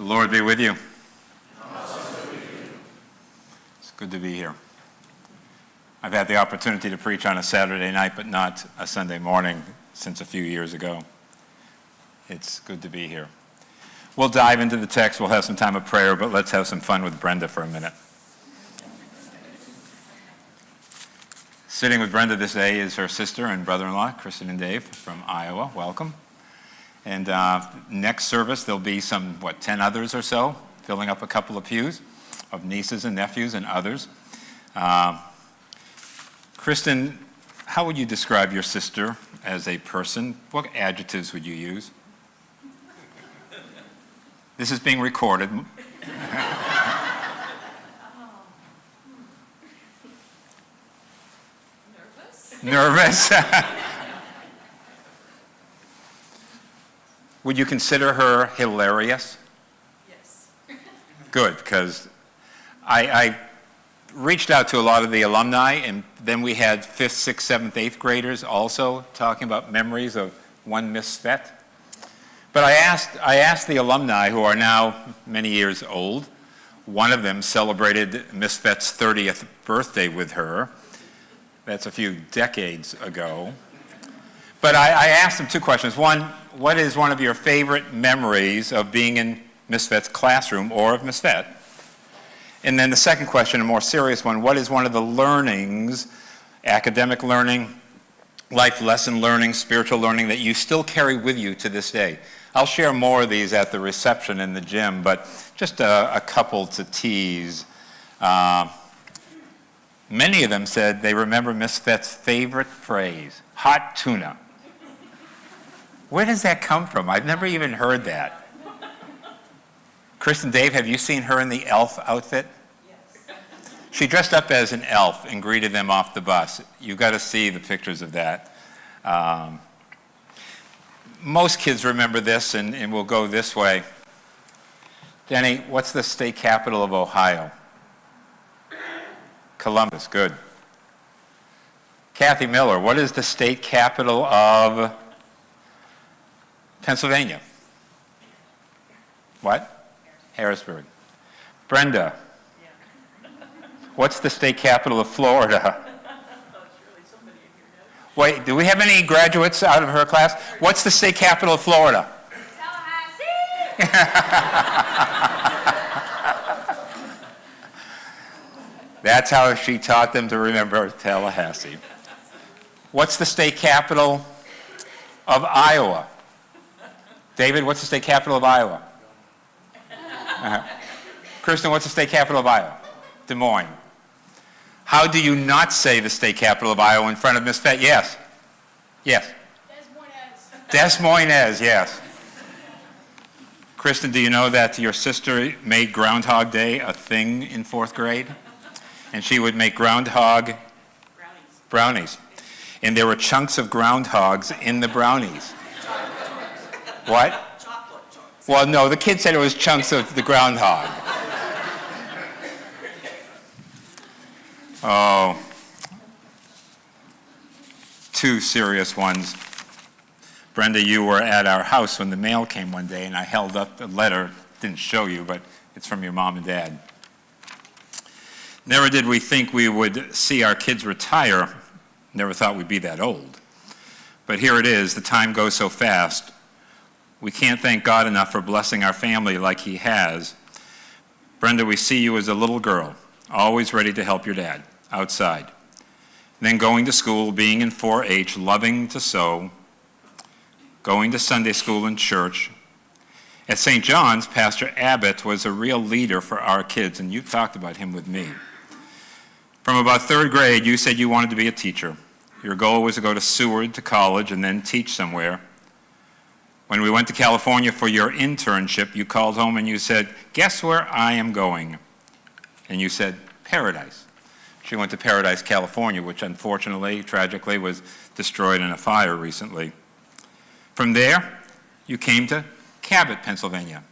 Lord be with you. It's good to be here. I've had the opportunity to preach on a Saturday night, but not a Sunday morning since a few years ago. It's good to be here. We'll dive into the text. We'll have some time of prayer, but let's have some fun with Brenda for a minute. Sitting with Brenda this day is her sister and brother-in-law, Kristen and Dave from Iowa. Welcome. And next service, there'll be some, 10 others or so, filling up a couple of pews of nieces and nephews and others. Kristen, how would you describe your sister as a person? What adjectives would you use? This is being recorded. Nervous? Would you consider her hilarious? Yes. Good, because I reached out to a lot of the alumni, and then we had 5th, 6th, 7th, 8th graders also talking about memories of one Miss Svett. But I asked the alumni, who are now many years old. One of them celebrated Miss Svett's 30th birthday with her. That's a few decades ago. But I asked them two questions. One, what is one of your favorite memories of being in Miss Svett's classroom or of Miss Svett? And then the second question, a more serious one, what is one of the learnings, academic learning, life lesson learning, spiritual learning, that you still carry with you to this day? I'll share more of these at the reception in the gym, but just a couple to tease. Many of them said they remember Miss Svett's favorite phrase, hot tuna. Where does that come from? I've never even heard that. Kristen, Dave, have you seen her in the elf outfit? Yes. She dressed up as an elf and greeted them off the bus. You've got to see the pictures of that. Most kids remember this, and we'll go this way. Denny, what's the state capital of Ohio? Columbus, good. Kathy Miller, what is the state capital of Pennsylvania? What? Harrisburg. Brenda, what's the state capital of Florida? Wait, do we have any graduates out of her class? What's the state capital of Florida? That's how she taught them to remember Tallahassee. What's the state capital of Iowa? David, what's the state capital of Iowa? Kristen, what's the state capital of Iowa? Des Moines. How do you not say the state capital of Iowa in front of Miss Svett? Yes. Yes. Des Moines, yes. Kristen, do you know that your sister made Groundhog Day a thing in 4th grade? And she would make groundhog brownies. And there were chunks of groundhogs in the brownies. What? Chocolate chunks. Well, no, the kid said it was chunks of the groundhog. Oh, two serious ones. Brenda, you were at our house when the mail came one day, and I held up the letter. Didn't show you, but it's from your mom and dad. Never did we think we would see our kids retire. Never thought we'd be that old. But here it is. The time goes so fast. We can't thank God enough for blessing our family like he has. Brenda, we see you as a little girl, always ready to help your dad outside. Then going to school, being in 4-H, loving to sew, going to Sunday school and church. At St. John's, Pastor Abbott was a real leader for our kids, and you've talked about him with me. From about 3rd grade, you said you wanted to be a teacher. Your goal was to go to Seward to college and then teach somewhere. When we went to California for your internship, you called home and you said, guess where I am going? And you said, Paradise. She went to Paradise, California, which unfortunately, tragically, was destroyed in a fire recently. From there, you came to Cabot, Pennsylvania.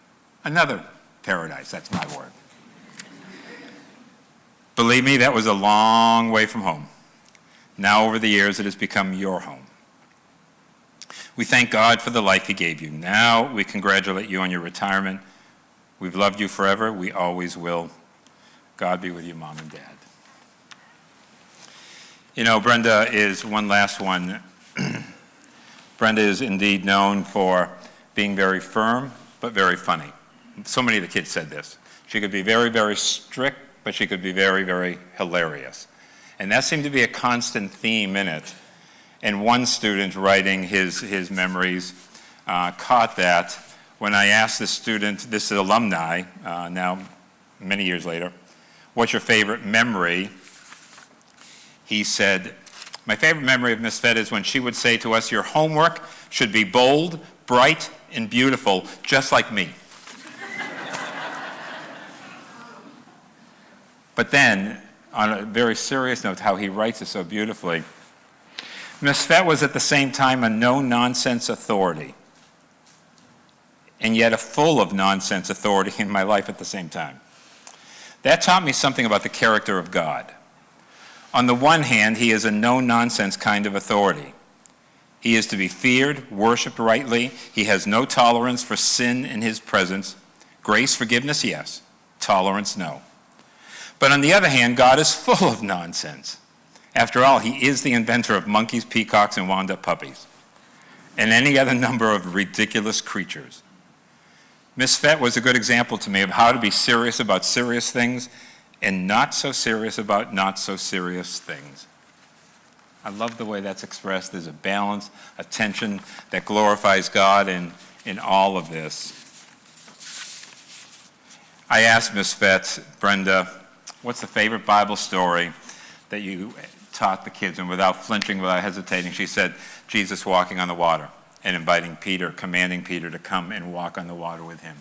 Another paradise, that's my word. Believe me, that was a long way from home. Now, over the years, it has become your home. We thank God for the life he gave you. Now, we congratulate you on your retirement. We've loved you forever. We always will. God be with you, Mom and Dad. You know, Brenda is one last one. Brenda is indeed known for being very firm, but very funny. So many of the kids said this. She could be very, very strict, but she could be very, very hilarious. And that seemed to be a constant theme in it. And one student writing his memories caught that when I asked the student, this is alumni, now many years later, what's your favorite memory? He said, my favorite memory of Miss Fett is when she would say to us, your homework should be bold, bright, and beautiful, just like me. But then, on a very serious note, how he writes it so beautifully, Miss Fett was at the same time a no-nonsense authority, and yet a full of nonsense authority in my life at the same time. That taught me something about the character of God. On the one hand, he is a no-nonsense kind of authority. He is to be feared, worshipped rightly. He has no tolerance for sin in his presence. Grace, forgiveness, yes. Tolerance, no. But on the other hand, God is full of nonsense. After all, he is the inventor of monkeys, peacocks, and wound-up puppies, and any other number of ridiculous creatures. Miss Fett was a good example to me of how to be serious about serious things and not so serious about not so serious things. I love the way that's expressed. There's a balance, a tension that glorifies God in all of this. I asked Miss Fett, Brenda, what's the favorite Bible story that you taught the kids? And without flinching, without hesitating, she said, Jesus walking on the water and inviting Peter, commanding Peter to come and walk on the water with him.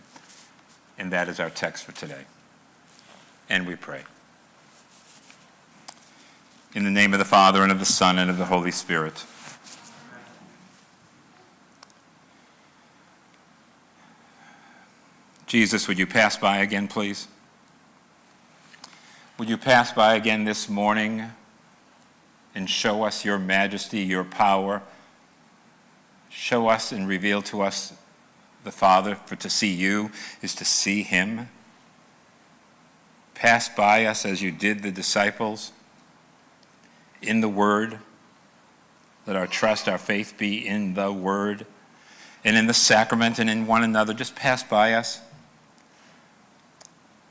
And that is our text for today. And we pray. In the name of the Father, and of the Son, and of the Holy Spirit. Jesus, would you pass by again, please? Would you pass by again this morning and show us your majesty, your power? Show us and reveal to us the Father, for to see you is to see him. Pass by us as you did the disciples in the Word. Let our trust, our faith be in the Word and in the sacrament and in one another. Just pass by us.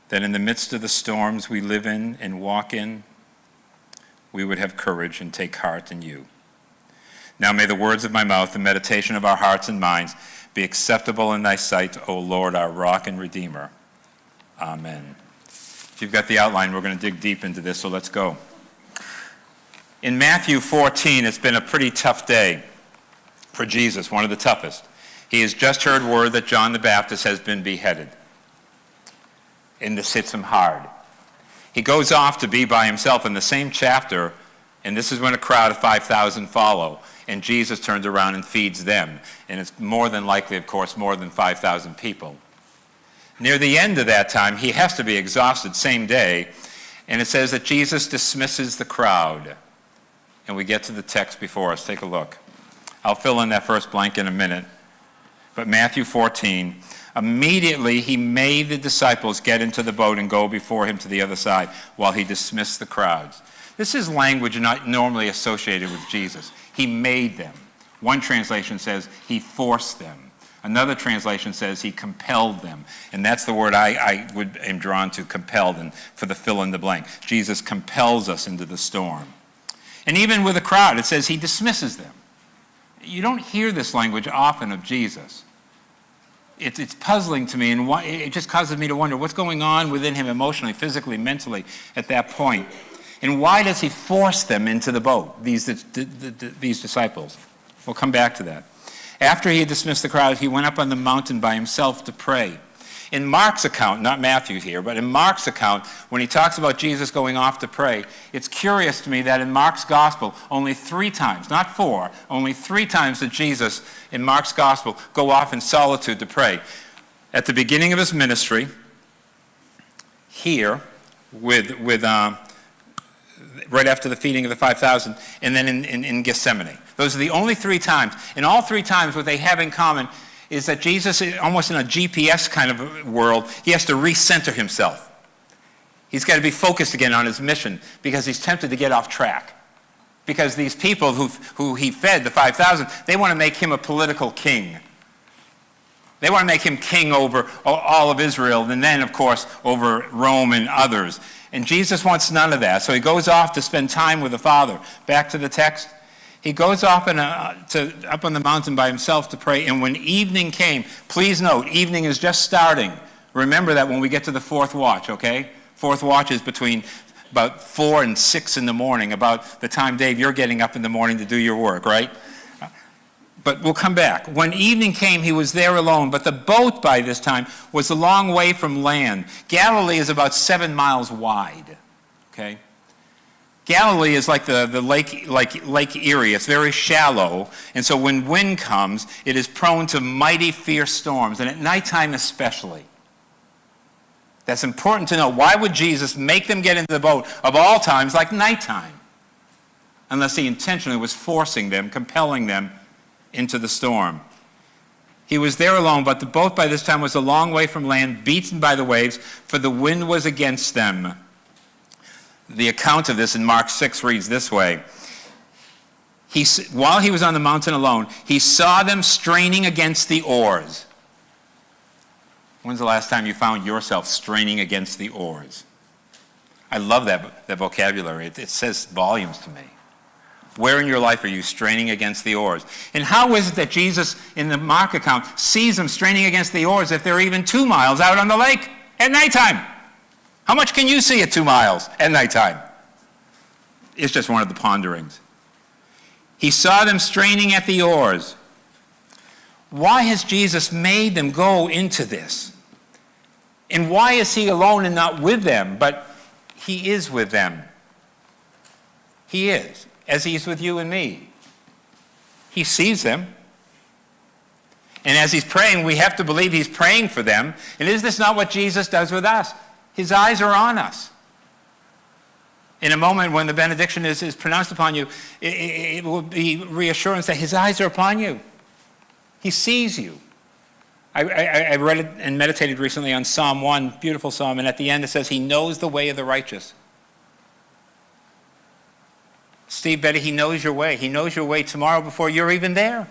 That in the midst of the storms we live in and walk in, we would have courage and take heart in you. Now may the words of my mouth, the meditation of our hearts and minds be acceptable in thy sight, O Lord, our rock and redeemer. Amen. If you've got the outline, we're going to dig deep into this, so let's go. In Matthew 14, it's been a pretty tough day for Jesus, one of the toughest. He has just heard word that John the Baptist has been beheaded. And this hits him hard. He goes off to be by himself in the same chapter, and this is when a crowd of 5,000 follow, and Jesus turns around and feeds them. And it's more than likely, of course, more than 5,000 people. Near the end of that time, he has to be exhausted, same day, and it says that Jesus dismisses the crowd. And we get to the text before us. Take a look. I'll fill in that first blank in a minute. But Matthew 14, immediately he made the disciples get into the boat and go before him to the other side while he dismissed the crowds. This is language not normally associated with Jesus. He made them. One translation says he forced them. Another translation says he compelled them. And that's the word I am drawn to, compelled, and for the fill in the blank. Jesus compels us into the storm. And even with a crowd, it says he dismisses them. You don't hear this language often of Jesus. It's puzzling to me, and it just causes me to wonder what's going on within him emotionally, physically, mentally at that point. And why does he force them into the boat, these disciples? We'll come back to that. After he had dismissed the crowd, he went up on the mountain by himself to pray. In Mark's account, not Matthew's here, but in Mark's account, when he talks about Jesus going off to pray, it's curious to me that in Mark's gospel, only 3 times, not 4, only 3 times did Jesus in Mark's gospel go off in solitude to pray. At the beginning of his ministry, here, right after the feeding of the 5,000, and then in Gethsemane. Those are the only 3 times. And all 3 times what they have in common is that Jesus, almost in a GPS kind of world, he has to recenter himself. He's got to be focused again on his mission because he's tempted to get off track. Because these people who he fed, the 5,000, they want to make him a political king. They want to make him king over all of Israel, and then, of course, over Rome and others. And Jesus wants none of that. So he goes off to spend time with the Father. Back to the text. He goes off up on the mountain by himself to pray. And when evening came, please note, evening is just starting. Remember that when we get to the fourth watch, okay? Fourth watch is between about 4 and 6 in the morning, about the time, Dave, you're getting up in the morning to do your work, right? But we'll come back. When evening came, he was there alone, but the boat by this time was a long way from land. Galilee is about 7 miles wide, okay? Galilee is like the lake, like Lake Erie. It's very shallow, and so when wind comes, it is prone to mighty fierce storms, and at nighttime especially. That's important to know. Why would Jesus make them get into the boat of all times like nighttime? Unless he intentionally was forcing them, compelling them into the storm. He was there alone, but the boat by this time was a long way from land, beaten by the waves, for the wind was against them. The account of this in Mark 6 reads this way. While he was on the mountain alone, he saw them straining against the oars. When's the last time you found yourself straining against the oars? I love that vocabulary. It says volumes to me. Where in your life are you straining against the oars? And how is it that Jesus, in the Mark account, sees them straining against the oars if they're even 2 miles out on the lake at nighttime? How much can you see at 2 miles at nighttime? It's just one of the ponderings. He saw them straining at the oars. Why has Jesus made them go into this? And why is he alone and not with them? But he is with them. He is, as he's with you and me. He sees them. And as he's praying, we have to believe he's praying for them. And is this not what Jesus does with us? His eyes are on us. In a moment when the benediction is pronounced upon you, it will be reassurance that his eyes are upon you. He sees you. I read it and meditated recently on Psalm 1, beautiful psalm, and at the end it says, he knows the way of the righteous. Steve, Betty, he knows your way. He knows your way tomorrow before you're even there.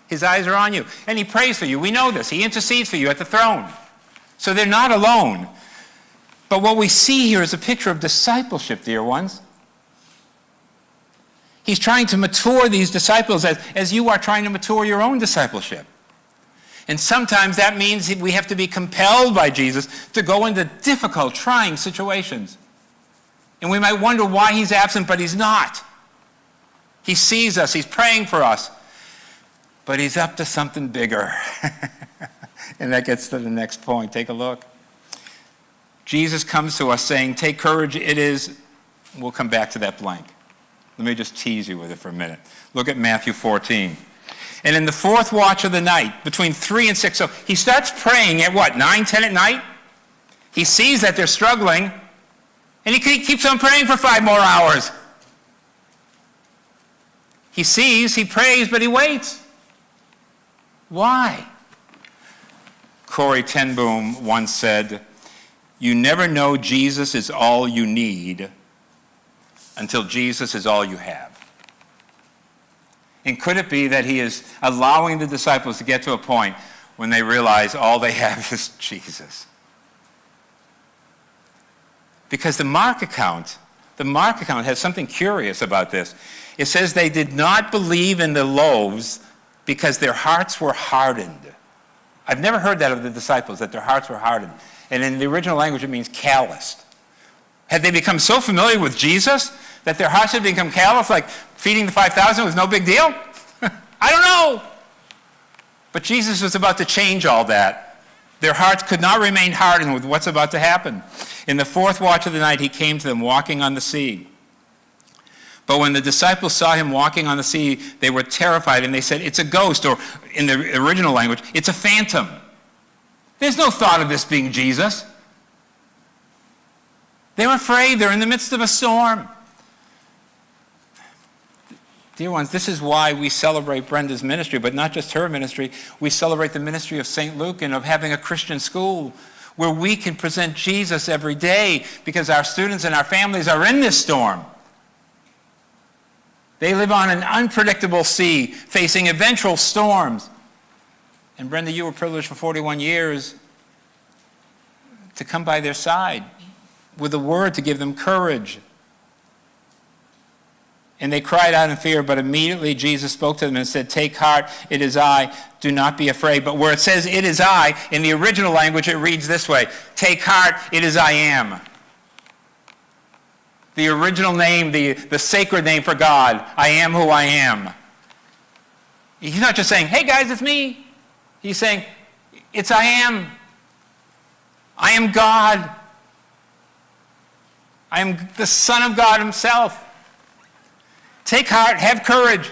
His eyes are on you. And he prays for you. We know this. He intercedes for you at the throne. So they're not alone. But what we see here is a picture of discipleship, dear ones. He's trying to mature these disciples as you are trying to mature your own discipleship. And sometimes that means we have to be compelled by Jesus to go into difficult, trying situations. And we might wonder why he's absent, but he's not. He sees us. He's praying for us. But he's up to something bigger. And that gets to the next point. Take a look. Jesus comes to us saying, take courage, it is. We'll come back to that blank. Let me just tease you with it for a minute. Look at Matthew 14. And in the fourth watch of the night, between 3 and 6, so he starts praying at what, 9, 10 at night? He sees that they're struggling, and he keeps on praying for 5 more hours. He sees, he prays, but he waits. Why? Corrie ten Boom once said, you never know Jesus is all you need until Jesus is all you have. And could it be that he is allowing the disciples to get to a point when they realize all they have is Jesus? Because the Mark account has something curious about this. It says they did not believe in the loaves because their hearts were hardened. I've never heard that of the disciples, that their hearts were hardened. And in the original language, it means calloused. Had they become so familiar with Jesus that their hearts had become calloused, like feeding the 5,000 was no big deal? I don't know. But Jesus was about to change all that. Their hearts could not remain hardened with what's about to happen. In the fourth watch of the night, he came to them walking on the sea. But when the disciples saw him walking on the sea, they were terrified, and they said, it's a ghost, or in the original language, it's a phantom. There's no thought of this being Jesus. They're afraid. They're in the midst of a storm. Dear ones, this is why we celebrate Brenda's ministry, but not just her ministry. We celebrate the ministry of St. Luke and of having a Christian school where we can present Jesus every day because our students and our families are in this storm. They live on an unpredictable sea, facing eventual storms. And Brenda, you were privileged for 41 years to come by their side with a word to give them courage. And they cried out in fear, but immediately Jesus spoke to them and said, "Take heart, it is I, do not be afraid." But where it says, "it is I," in the original language it reads this way, "Take heart, it is I am." The original name, the sacred name for God, I am who I am. He's not just saying, "Hey guys, it's me." He's saying, it's I am. I am God. I am the Son of God himself. Take heart, have courage.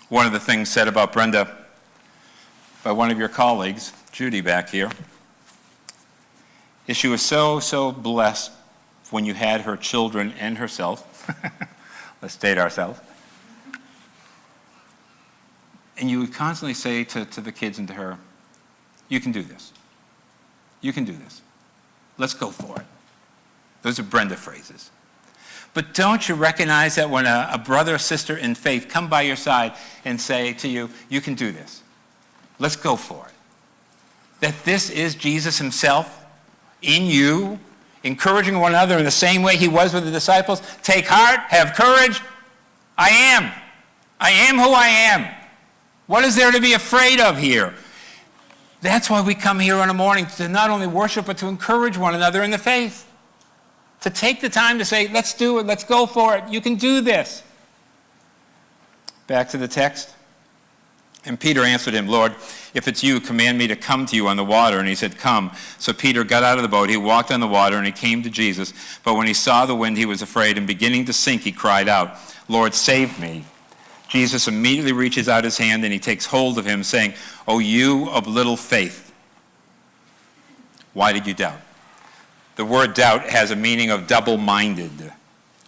One of the things said about Brenda by one of your colleagues, Judy back here, is she was so blessed when you had her children and herself. Let's date ourselves. And you would constantly say to the kids and to her, "You can do this. You can do this. Let's go for it." Those are Brenda phrases. But don't you recognize that when a brother or sister in faith come by your side and say to you, "You can do this. Let's go for it." That this is Jesus himself in you, encouraging one another in the same way he was with the disciples. Take heart, have courage. I am. I am who I am. What is there to be afraid of here? That's why we come here on a morning, to not only worship, but to encourage one another in the faith. To take the time to say, let's do it, let's go for it, you can do this. Back to the text. And Peter answered him, "Lord, if it's you, command me to come to you on the water." And he said, "Come." So Peter got out of the boat, he walked on the water, and he came to Jesus. But when he saw the wind, he was afraid, and beginning to sink, he cried out, "Lord, save me." Jesus immediately reaches out his hand, and he takes hold of him, saying, "O you of little faith, why did you doubt?" The word doubt has a meaning of double-minded.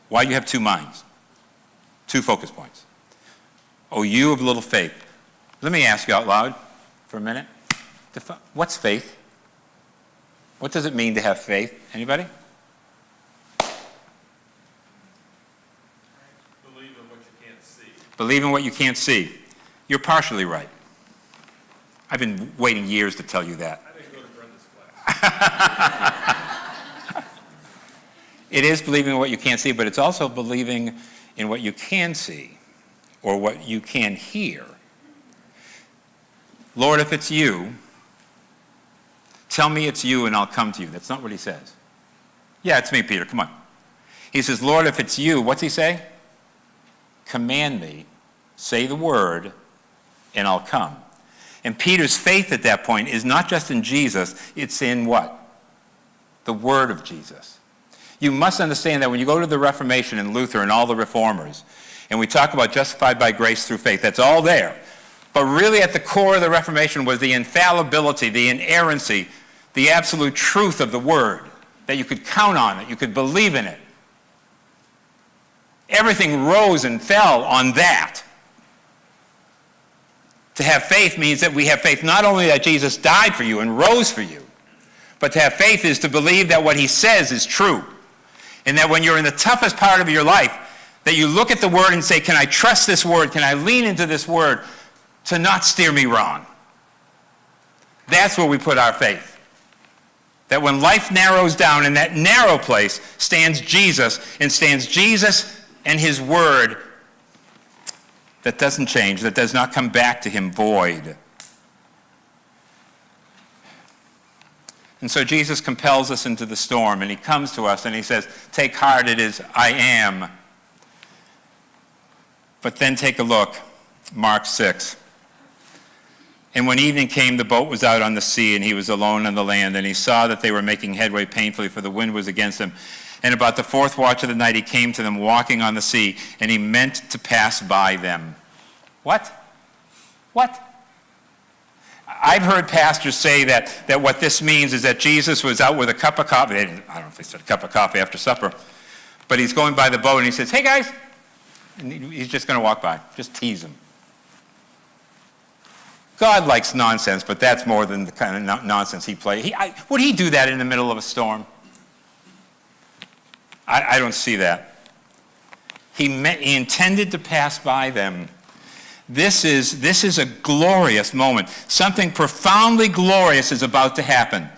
Why do you have two minds? Two focus points. "O you of little faith." Let me ask you out loud for a minute. What's faith? What does it mean to have faith? Anybody? Believe in what you can't see. Believe in what you can't see. You're partially right. I've been waiting years to tell you that. I didn't go to Brenda's class. It is believing in what you can't see, but it's also believing in what you can see or what you can hear. "Lord, if it's you, tell me it's you and I'll come to you." That's not what he says. "Yeah, it's me, Peter, come on." He says, "Lord, if it's you," what's he say? "Command me, say the word, and I'll come." And Peter's faith at that point is not just in Jesus, it's in what? The word of Jesus. You must understand that when you go to the Reformation and Luther and all the reformers, and we talk about justified by grace through faith, that's all there. But really at the core of the Reformation was the infallibility, the inerrancy, the absolute truth of the word, that you could count on it, you could believe in it. Everything rose and fell on that. To have faith means that we have faith not only that Jesus died for you and rose for you, but to have faith is to believe that what he says is true. And that when you're in the toughest part of your life, that you look at the word and say, can I trust this word? Can I lean into this word to not steer me wrong? That's where we put our faith. That when life narrows down, in that narrow place stands Jesus and his word that doesn't change, that does not come back to him void. And so Jesus compels us into the storm, and he comes to us and he says, take heart, it is I am. But then take a look, Mark 6. And when evening came, the boat was out on the sea, and he was alone on the land, and he saw that they were making headway painfully, for the wind was against them. And about the fourth watch of the night, he came to them walking on the sea, and he meant to pass by them. What? I've heard pastors say that what this means is that Jesus was out with a cup of coffee. I don't know if they said a cup of coffee after supper. But he's going by the boat and he says, hey guys, and he's just going to walk by, just tease him. God likes nonsense, but that's more than the kind of nonsense he plays. Would he do that in the middle of a storm? I don't see that. He intended to pass by them. This is a glorious moment. Something profoundly glorious is about to happen.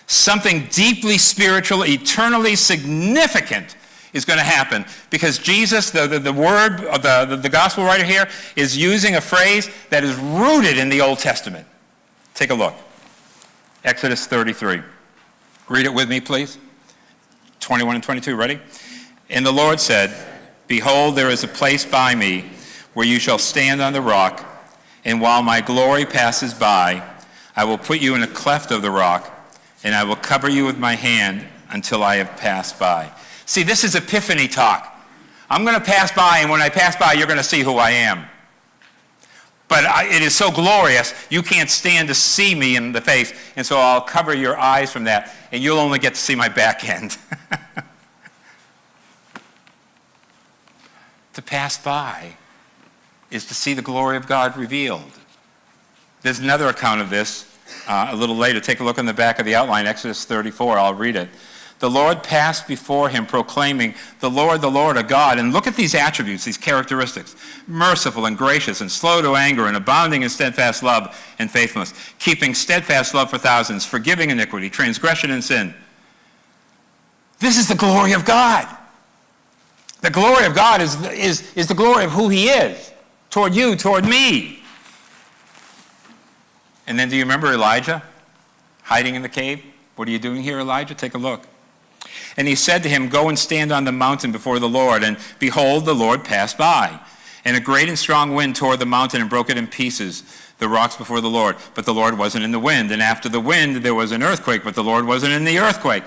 Something deeply spiritual, eternally significant is going to happen, because Jesus, the word of the gospel writer here, is using a phrase that is rooted in the Old Testament. Take a look. Exodus 33. Read it with me, please. 21 and 22, ready? And the Lord said, behold, there is a place by me where you shall stand on the rock, and while my glory passes by, I will put you in a cleft of the rock, and I will cover you with my hand until I have passed by. See, this is Epiphany talk. I'm going to pass by, and when I pass by, you're going to see who I am. But it is so glorious, you can't stand to see me in the face, and so I'll cover your eyes from that, and you'll only get to see my back end. To pass by is to see the glory of God revealed. There's another account of this a little later. Take a look on the back of the outline, Exodus 34. I'll read it. The Lord passed before him, proclaiming, the Lord, a God. And look at these attributes, these characteristics. Merciful and gracious and slow to anger and abounding in steadfast love and faithfulness, keeping steadfast love for thousands, forgiving iniquity, transgression, and sin. This is the glory of God. The glory of God is the glory of who he is, toward you, toward me. And then do you remember Elijah hiding in the cave? What are you doing here, Elijah? Take a look. And he said to him, go and stand on the mountain before the Lord. And behold, the Lord passed by. And a great and strong wind tore the mountain and broke it in pieces, the rocks before the Lord. But the Lord wasn't in the wind. And after the wind, there was an earthquake, but the Lord wasn't in the earthquake.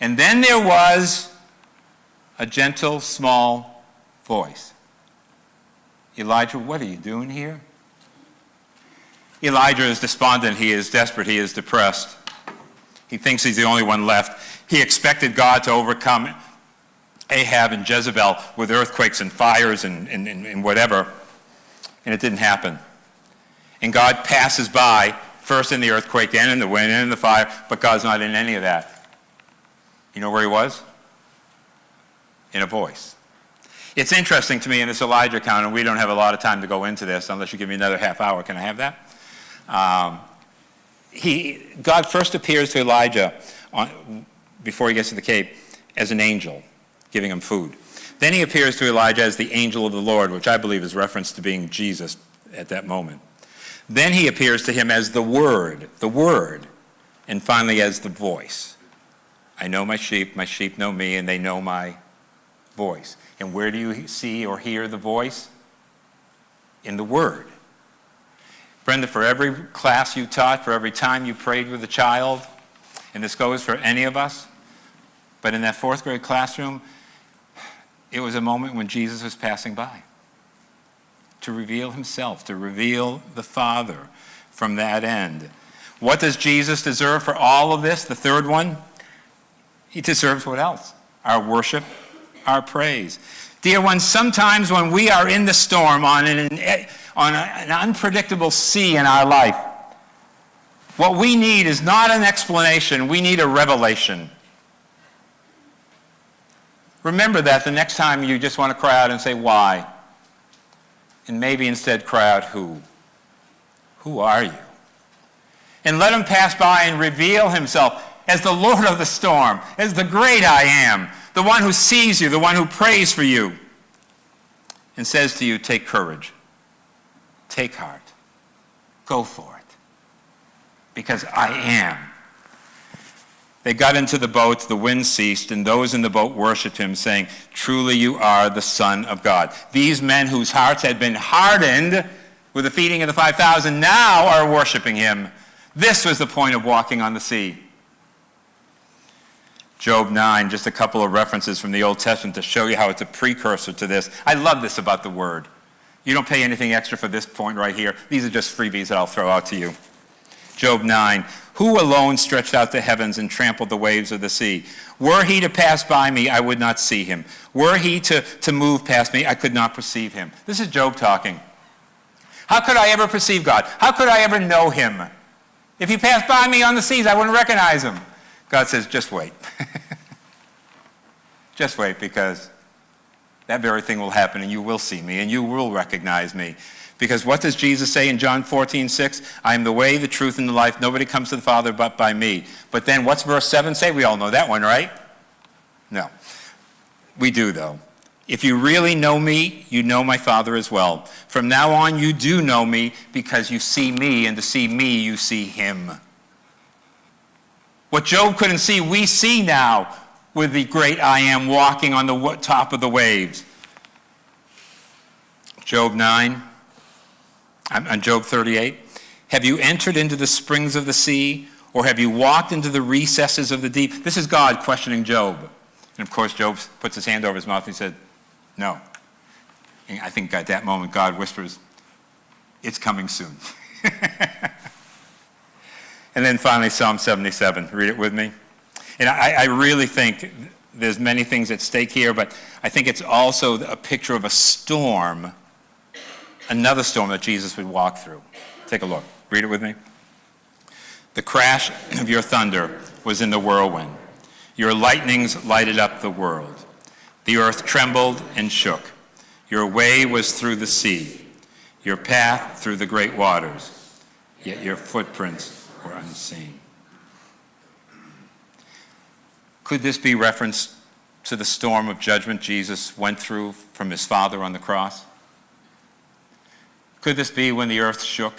And then there was a gentle, small voice. Elijah, what are you doing here? Elijah is despondent. He is desperate. He is depressed. He thinks he's the only one left. He expected God to overcome Ahab and Jezebel with earthquakes and fires and whatever, and it didn't happen. And God passes by, first in the earthquake, then in the wind, then in the fire, but God's not in any of that. You know where he was? In a voice. It's interesting to me in this Elijah account, and we don't have a lot of time to go into this unless you give me another half hour. Can I have that? God first appears to Elijah before he gets to the cave as an angel, giving him food. Then he appears to Elijah as the angel of the Lord, which I believe is reference to being Jesus at that moment. Then he appears to him as the Word, and finally as the voice. I know my sheep know me, and they know my voice. And where do you see or hear the voice? In the Word. Brenda, for every class you taught, for every time you prayed with a child, and this goes for any of us, but in that fourth grade classroom, it was a moment when Jesus was passing by to reveal himself, to reveal the Father from that end. What does Jesus deserve for all of this? The third one, he deserves what else? Our worship, our praise. Dear ones, sometimes when we are in the storm on an unpredictable sea in our life, what we need is not an explanation, we need a revelation. Remember that the next time you just want to cry out and say, why? And maybe instead cry out, who? Who are you? And let him pass by and reveal himself as the Lord of the storm, as the great I am, the one who sees you, the one who prays for you, and says to you, take courage, take heart, go for it, because I am. They got into the boat, the wind ceased, and those in the boat worshipped him, saying, truly you are the Son of God. These men whose hearts had been hardened with the feeding of the 5,000 now are worshiping him. This was the point of walking on the sea. Job 9, just a couple of references from the Old Testament to show you how it's a precursor to this. I love this about the Word. You don't pay anything extra for this point right here. These are just freebies that I'll throw out to you. Job 9, who alone stretched out the heavens and trampled the waves of the sea? Were he to pass by me, I would not see him. Were he to move past me, I could not perceive him. This is Job talking. How could I ever perceive God? How could I ever know him? If he passed by me on the seas, I wouldn't recognize him. God says, just wait. Just wait, because that very thing will happen and you will see me and you will recognize me. Because what does Jesus say in John 14:6? I am the way, the truth, and the life. Nobody comes to the Father but by me. But then what's verse 7 say? We all know that one, right? No. We do, though. If you really know me, you know my Father as well. From now on, you do know me because you see me, and to see me, you see him. What Job couldn't see, we see now with the great I am walking on the top of the waves. Job 38. Have you entered into the springs of the sea, or have you walked into the recesses of the deep? This is God questioning Job. And of course, Job puts his hand over his mouth and he said, no. And I think at that moment, God whispers, it's coming soon. And then finally, Psalm 77. Read it with me. And I really think there's many things at stake here, but I think it's also a picture of a storm, another storm that Jesus would walk through. Take a look. Read it with me. The crash of your thunder was in the whirlwind. Your lightnings lighted up the world. The earth trembled and shook. Your way was through the sea, your path through the great waters, yet your footprints were unseen. Could this be reference to the storm of judgment Jesus went through from his Father on the cross? Could this be when the earth shook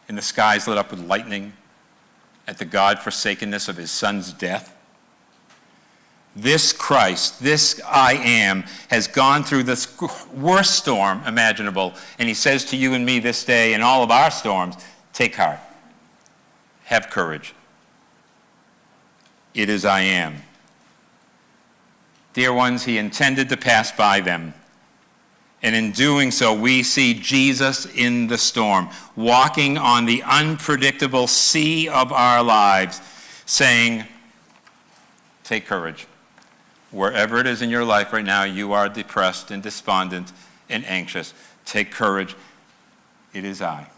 and the skies lit up with lightning at the God-forsakenness of his Son's death? This Christ, this I am, has gone through this worst storm imaginable, and he says to you and me this day, in all of our storms, take heart, have courage. It is I am. Dear ones, he intended to pass by them. And in doing so, we see Jesus in the storm, walking on the unpredictable sea of our lives, saying, take courage. Wherever it is in your life right now, you are depressed and despondent and anxious. Take courage. It is I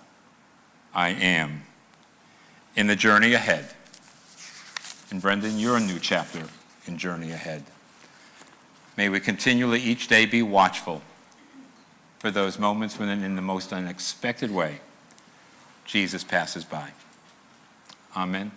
am. In the journey ahead. And Brendan, you're a new chapter in Journey Ahead. May we continually each day be watchful for those moments when in the most unexpected way, Jesus passes by. Amen.